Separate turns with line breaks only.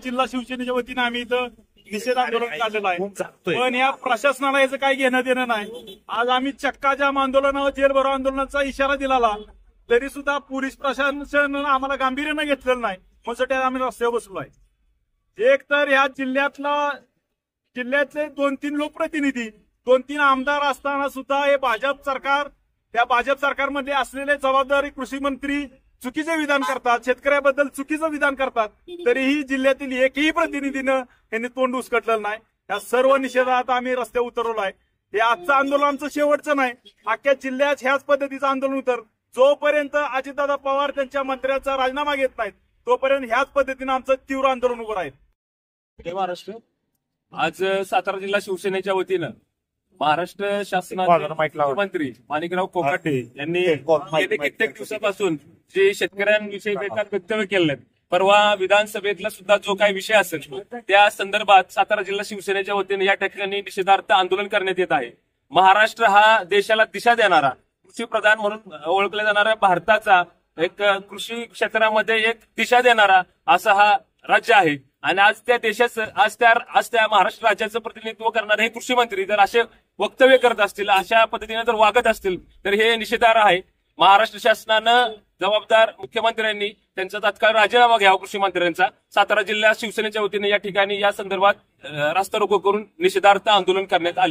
जिल्हा शिवसेनेच्या वतीने आम्ही इथं निषेध आंदोलन काढलेलं आहे, पण या प्रशासनाला याचं काही घेणं देणं नाही। आज आम्ही चक्का जाम आंदोलन, जेल भरो आंदोलनाचा इशारा दिला, तरी सुद्धा पोलीस प्रशासनानं आम्हाला गांभीर्यानं घेतलेलं नाही, म्हणून आम्ही रस्त्यावर बसलो आहे। एक तर या जिल्ह्यातले 2-3 लोकप्रतिनिधी, 2-3 आमदार असताना सुद्धा हे भाजप सरकार, त्या भाजप सरकारमध्ये असलेले जबाबदारी कृषी मंत्री चुकीचे विधान करतात, शेतकऱ्याबद्दल चुकीचं विधान करतात, तरीही जिल्ह्यातील एकही प्रतिनिधीनं यांनी तोंड उचकटलेलं नाही। या सर्व निषेधात आम्ही रस्त्यावर उतरलो आहे। हे आजचं आंदोलन आमचं शेवटचं नाही, अख्ख्या जिल्ह्यात ह्याच पद्धतीचं आंदोलन उतर, जोपर्यंत अजितदादा पवार त्यांच्या मंत्र्याचा राजीनामा घेत नाहीत तोपर्यंत ह्याच पद्धतीनं आमचं तीव्र आंदोलन उभं राहील।
जय महाराष्ट्र। आज सातारा जिल्हा शिवसेनेच्या वतीनं महाराष्ट्र शासनाचे मुख्यमंत्री माणिकराव कोकाटे यांनी गेले कित्येक दिवसापासून जे शेतकऱ्यांविषयी बेकार वक्तव्य केले, परवा विधानसभेतला सुद्धा जो काही विषय असेल त्या संदर्भात सातारा जिल्हा शिवसेनेच्या वतीने या ठिकाणी निषेधार्थ आंदोलन करण्यात येत आहे। महाराष्ट्र हा देशाला दिशा देणारा, कृषी प्रधान म्हणून ओळखला जाणारा भारताचा एक कृषी क्षेत्रामध्ये एक दिशा देणारा असा हा राज्य आहे, आणि आज त्या देशाचं आज त्या महाराष्ट्र राज्याचं प्रतिनिधित्व करणारे हे कृषी मंत्री जर असे वक्तव्य करत असतील, अशा पद्धतीने जर वागत असतील तर हे निषेधार्ह आहे। महाराष्ट्र शासनानं जबाबदार मुख्यमंत्र्यांनी त्यांचा तात्काळ राजीनामा घ्यावा कृषी मंत्र्यांचा। सातारा जिल्हा शिवसेनेच्या वतीने या ठिकाणी या संदर्भात रास्ता रोको करून निषेधार्थ आंदोलन करण्यात आले।